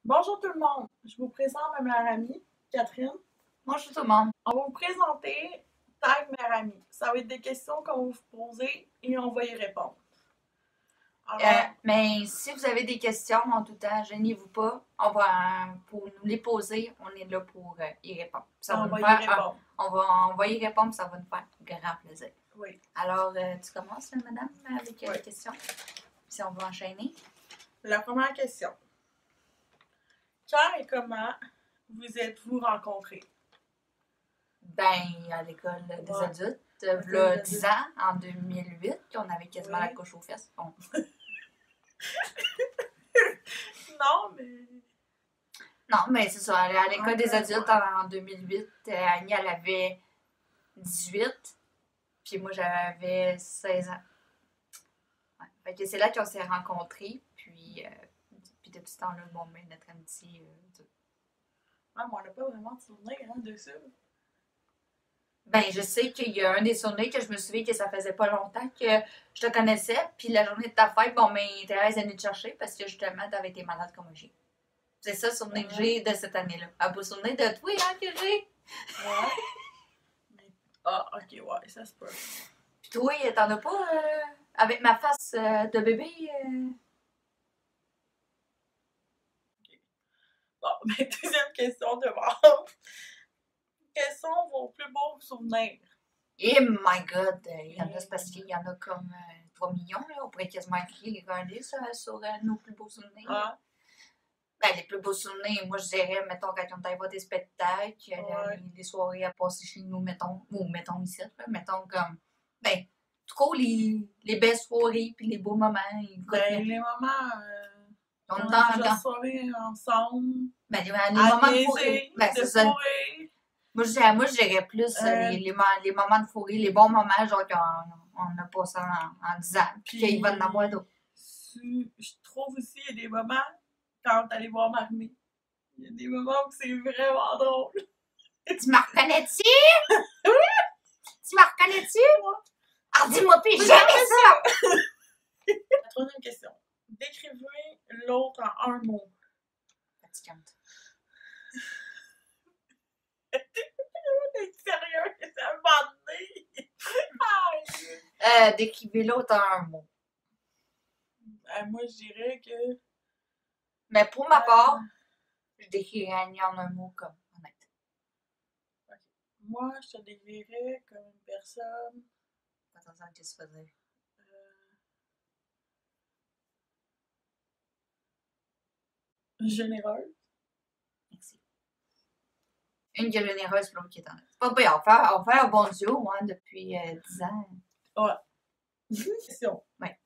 Bonjour tout le monde, je vous présente ma meilleure amie, Catherine. Bonjour tout le monde. On va vous présenter Tag Meilleure Amie. Ça va être des questions qu'on va vous poser et on va y répondre. Mais si vous avez des questions en tout temps, gênez-vous pas. Pour nous les poser, on est là pour y répondre. On va y répondre, ça va nous faire grand plaisir. Oui. Alors, tu commences, madame, avec les questions? Si on va enchaîner. La première question. Quand et comment vous êtes-vous rencontrés? Ben, à l'école des adultes, là, 10 ans, en 2008, on avait quasiment la couche aux fesses. Bon. Non, mais c'est ça. À l'école des adultes, en 2008, Annie, elle avait 18, puis moi, j'avais 16 ans. Ouais. Fait que c'est là qu'on s'est rencontrés, puis depuis ce temps-là, bon, mais notre amitié dure. Ah, mais on n'a pas vraiment de souvenir de ça. Ben, je sais qu'il y a un des souvenirs que je me souviens que ça faisait pas longtemps que je te connaissais, puis la journée de ta fête, bon, mais Thérèse est venue te chercher parce que justement, t'avais été malade comme j'ai. C'est ça le souvenir que j'ai de cette année-là. Un beau souvenir de toi, hein, que j'ai. Ouais. Ah, ok, ouais, ça se peut. Puis toi, t'en as pas avec ma face de bébé? Okay. Bon, mais deuxième question de base. Quels sont vos plus beaux souvenirs? Eh my god, il y en a, c'est parce qu'il y en a comme 3 millions, là. On pourrait quasiment écrire un livre sur nos plus beaux souvenirs. Ah. Ben, les plus beaux souvenirs, moi, je dirais, mettons, quand on allait voir des spectacles, les soirées à passer chez nous, mettons, ou mettons ici, là, mettons comme, ben, tout cas, les belles soirées, puis les beaux moments. Ben, les moments, on est dans soirée ensemble. Ben, les moments de fourrée. Ben, c'est ça. Moi, je dirais plus les moments de fourrée, les bons moments, genre qu'on a passé en 10 ans, puis qu'il va en avoir d'autres. Je trouve aussi qu'il y a des moments, quand t'allais voir Marmé, il y a des moments où c'est vraiment drôle. Tu me reconnais-tu? Tu me reconnais-tu, moi? Ah, dis-moi, puis jamais ça! La troisième question. Décrivez l'autre en un mot. Fatigante. T'es sérieux? C'est un bandé! Décrivez l'autre en un mot. Moi, je dirais que... Mais pour ma part, je décrirais Annie en un mot comme honnête. Okay. Moi, je te décrirais comme une personne... Attention, qu'est-ce que tu faisais? Généreuse. Merci. Une qui est généreuse, l'autre qui est honnête. Pas pire, on fait un bon duo, hein, depuis 10 ans. Ouais. Question. Ouais.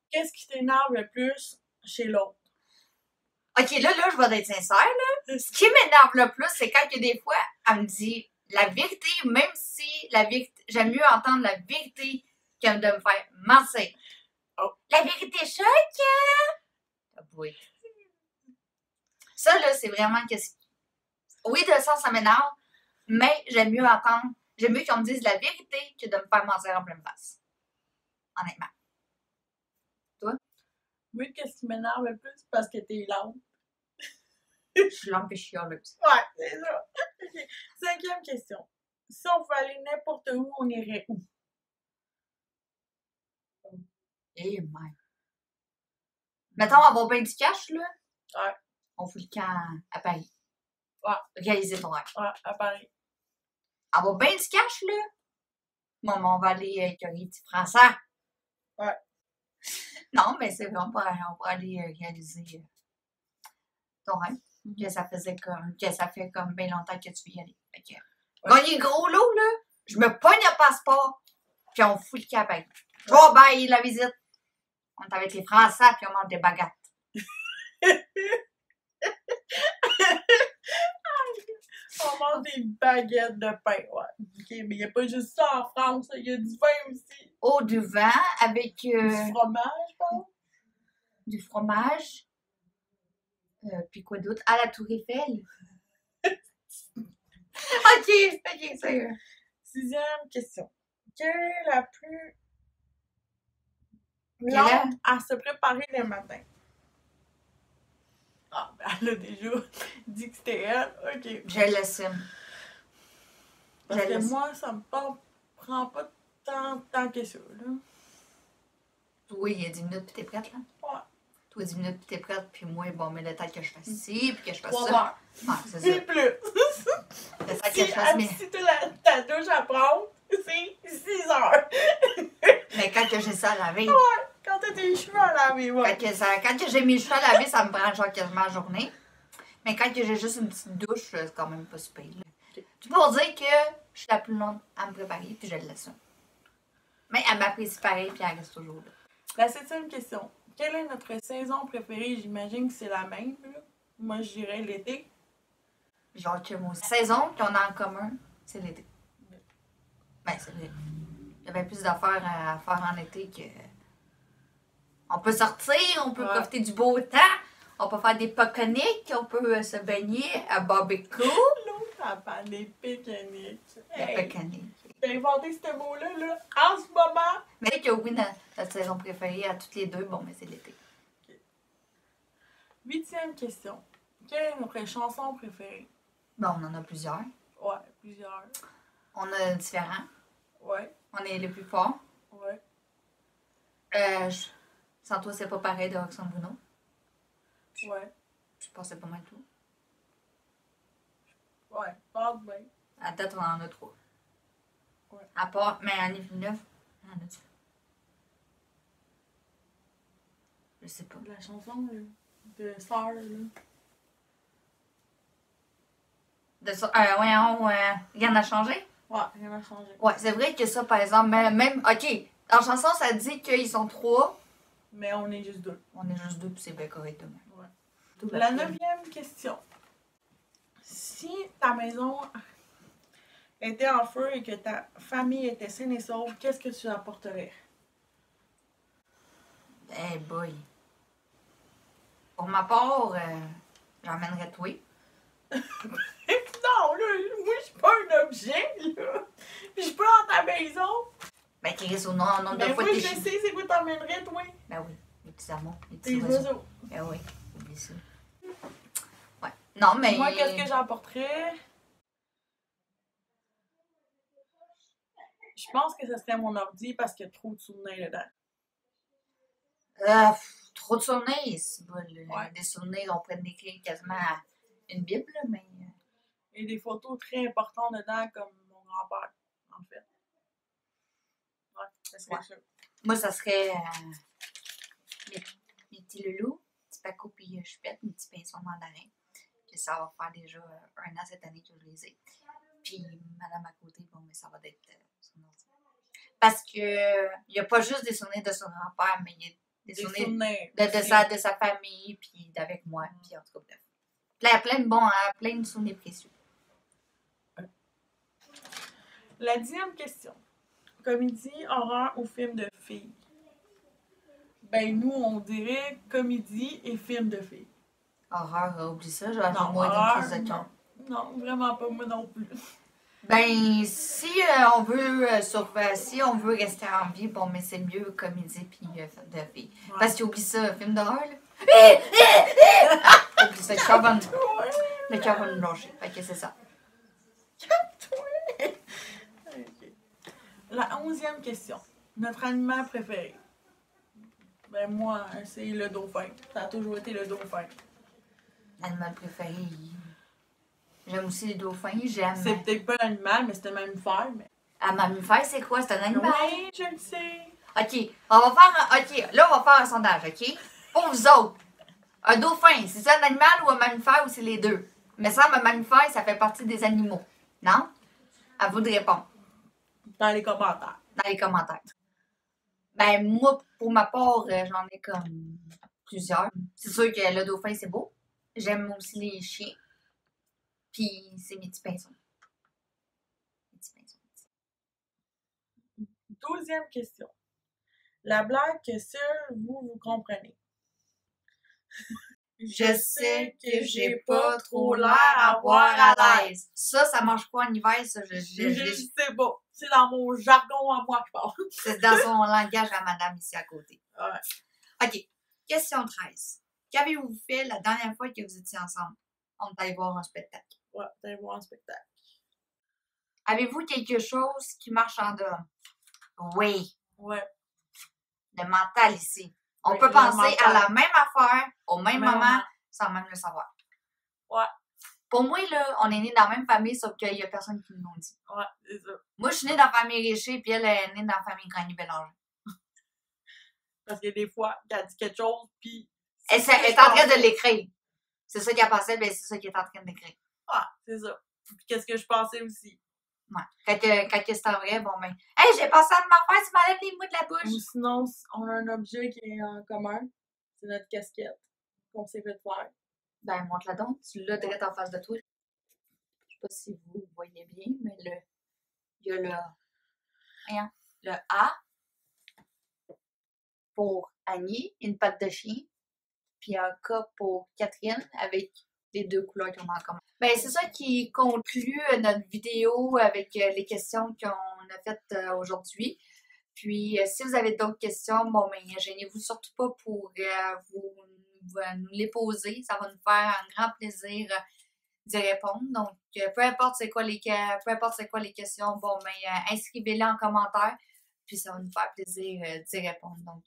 Qu'est-ce qui t'énerve le plus chez l'autre? Ok, là, je vais être sincère, là. Ce qui m'énerve le plus, c'est quand des fois, elle me dit la vérité, même si la vérité, j'aime mieux entendre la vérité que de me faire mentir. Oh. La vérité choque! Oui. Ça, là, c'est vraiment qu'est-ce. Oui, de ça m'énerve, mais j'aime mieux qu'on me dise la vérité que de me faire mentir en pleine face. Honnêtement. Toi? Oui, qu'est-ce qui m'énerve le plus? Parce que t'es lente. Je suis lente et chialeuse. Ouais, c'est ça. Okay. Cinquième question. Si on pouvait aller n'importe où, on irait où? Eh, man. Mettons, avoir bien du cash, là. Ouais. On fout le camp à Paris. Ouais. Réaliser ton rêve. Ouais, à Paris. Avoir bien du cash, là. Bon, on va aller avec un petit français. Ouais. Non, mais c'est vrai, on va aller réaliser ton rêve. Que ça fait comme bien longtemps que tu veux y aller. Fait que, gagner gros lot, là, je me pogne un passeport, puis on fout le camp à Paris. Oh, bye, la visite. On est avec les Français, puis on mange des baguettes. On mange des baguettes de pain, ouais. Ok, mais il n'y a pas juste ça en France, il y a du vin aussi. Oh, du vin avec... du fromage, je pense. Du fromage. Puis quoi d'autre? À la Tour Eiffel. ok, c'est... Sixième question. Quelle est la plus lente à se préparer le matin? Elle a déjà dit que c'était elle. Ok. Je l'assume. Parce que moi, ça me prend pas tant de temps que ça, là. Oui, il y a 10 minutes puis t'es prête, là? Ouais. Toi, 10 minutes puis t'es prête, puis moi, bon, mais le temps que je fasse ci, puis que je fasse 3 ça. heures. Ouais, c'est ça. Puis plus. Le temps que je fasse mes... Si t'as ta douche à prendre, c'est 6 heures. Mais quand que j'ai ça à laver... Ouais, quand t'as tes cheveux à laver, ouais. Quand que j'ai mes cheveux à laver, ça me prend genre quasiment la journée. Mais quand que j'ai juste une petite douche, c'est quand même pas super. Okay. Tout pour dire que je suis la plus longue à me préparer, puis je le laisse. Mais elle m'apprécie pareil, puis elle reste toujours là. La 7e question. Quelle est notre saison préférée? J'imagine que c'est la même, là. Moi, je dirais l'été. Genre que moi aussi. La saison qu'on a en commun, c'est l'été. Ben, c'est vrai. Il y avait plus d'affaires à faire en été que... On peut sortir, on peut profiter du beau temps, on peut faire des pique-niques, on peut se baigner à barbecue. L'autre, elle parle des pique-niques. Des pique-niques. J'ai inventé ce mot-là, là, en ce moment. Mais que oui, notre saison préférée à toutes les deux, bon, mais c'est l'été. Okay. 8e question. Quelle est notre chanson préférée? Bon, on en a plusieurs. Ouais, plusieurs. On a différents. Ouais. On est les plus forts. Ouais. Sans toi, c'est pas pareil de Roxane Bruno. Ouais. Je pense que c'est pas mal tout. Ouais, parle bien. À date, on en a 3. Ouais. À part, mais Annie Villeneuve, on en a-tu? Je sais pas. La chanson là, de Sœur, là. Rien n'a changé? Ouais, rien n'a changé. Ouais, c'est vrai que ça, par exemple, même, ok, dans la chanson, ça dit qu'ils sont 3. Mais on est juste 2. On est juste 2, puis c'est bien correct. Ouais. La 9e question. Si ta maison était en feu et que ta famille était saine et sauve, qu'est-ce que tu apporterais? Eh boy. Pour ma part, j'emmènerais toi. Non, là, moi, je suis pas un objet, là. Puis je suis pas dans ta maison. Ben, qui reste au nom de fois moi, je sais, c'est quoi t'emmènerais, toi? Ben oui, les petits amours, les petits Tes oiseaux. oiseaux. Ben oui, oublie ça. Ouais. Non, mais... Moi, qu'est-ce que j'apporterais? Je pense que ce serait mon ordi parce qu'il y a trop de souvenirs dedans. Trop de souvenirs, c'est bon. Ouais. Des souvenirs, on pourrait décrire quasiment une Bible, mais... Et des photos très importantes dedans, comme mon grand-père, en fait. Ouais, ça serait ça. Moi, ça serait mes petits loulous, petits Paco puis Chupette, mes petits pinsons mandarins. Puis ça va faire déjà 1 an cette année que je les ai. Puis madame à côté, bon, mais ça va être son ordi. Parce que il n'y a pas juste des souvenirs de son grand-père, mais il y a des souvenirs de sa famille, puis d'avec moi, puis en tout cas, bref. Plein de souvenirs précieux. La 10e question. Comédie, horreur ou film de filles? Ben, nous, on dirait comédie et film de filles. Horreur, oublie ça, j'aurais Non, moins horreur, de prise de cœur. Non, vraiment pas, moi non plus. Ben, si on veut si on veut rester en vie, bon, mais c'est mieux comédie puis film de filles. Ouais. Parce que oublie ça, film d'horreur, là. Oublie ça, le cœur va nous lâcher. Fait que c'est ça. Okay. La 11e question. Notre animal préféré? Ben moi, c'est le dauphin. Ça a toujours été le dauphin. L'animal préféré, j'aime aussi les dauphins, j'aime... C'est peut-être pas un animal, mais c'est un mammifère. Mais... Un mammifère, c'est quoi? C'est un animal? Oui, je le sais. OK, on va faire un sondage, OK? Pour vous autres, un dauphin, c'est ça un animal ou un mammifère ou c'est les deux? Mais ça, un mammifère, ça fait partie des animaux. Non? À vous de répondre. Dans les commentaires. Dans les commentaires. Ben, moi, pour ma part, j'en ai comme plusieurs. C'est sûr que le dauphin, c'est beau. J'aime aussi les chiens. Puis, c'est mes petits pinsons. Mes petits pinsons. 12e question. La blague que seul vous comprenez. Je sais que j'ai pas trop l'air à voir à l'aise. Ça marche pas en hiver, ça. Je sais pas. C'est dans mon jargon à moi que je parle. C'est dans son langage à madame ici à côté. Ouais. OK. Question 13. Qu'avez-vous fait la dernière fois que vous étiez ensemble? On est allé voir un spectacle. Ouais, d'aller voir un spectacle. Avez-vous quelque chose qui marche en dehors? Oui. Ouais. Le mental ici. On Oui, peut le penser mental. à la même affaire, au même Même moment, moment. sans même le savoir. Ouais. Pour moi, là, on est nés dans la même famille, sauf qu'il y a personne qui nous l'ont dit. Ouais, c'est ça. Moi, je suis née dans la famille Richer, puis elle est née dans la famille Gagné-Bélanger. Parce que des fois, elle dit quelque chose, puis... Elle est en train de l'écrire. C'est ça qu'elle pensait, ben c'est ça qu'elle est en train d'écrire. Ouais, c'est ça. Puis qu'est-ce que je pensais aussi. Ouais. Quand c'est en vrai, bon ben, hey, j'ai pensé à ma faire, tu m'enlèves les mots de la bouche. Ou sinon, on a un objet qui est en commun. C'est notre casquette qu'on s'est fait faire. Ben, montre-la donc. Tu l'as direct en face de toi. Je sais pas si vous voyez bien, mais il y a le A pour Annie, une patte de chien, puis un K pour Catherine avec les deux couleurs qu'on a en commun. Ben, c'est ça qui conclut notre vidéo avec les questions qu'on a faites aujourd'hui. Puis, si vous avez d'autres questions, bon, ben, gênez-vous surtout pas pour nous les poser. Ça va nous faire un grand plaisir d'y répondre. Donc, peu importe c'est quoi les questions, bon, ben, inscrivez-les en commentaire. Puis, ça va nous faire plaisir d'y répondre. Donc,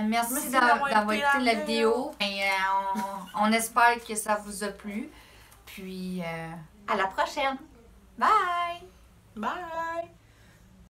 merci d'avoir écouté la vidéo. Et, on espère que ça vous a plu. Puis, à la prochaine. Bye! Bye!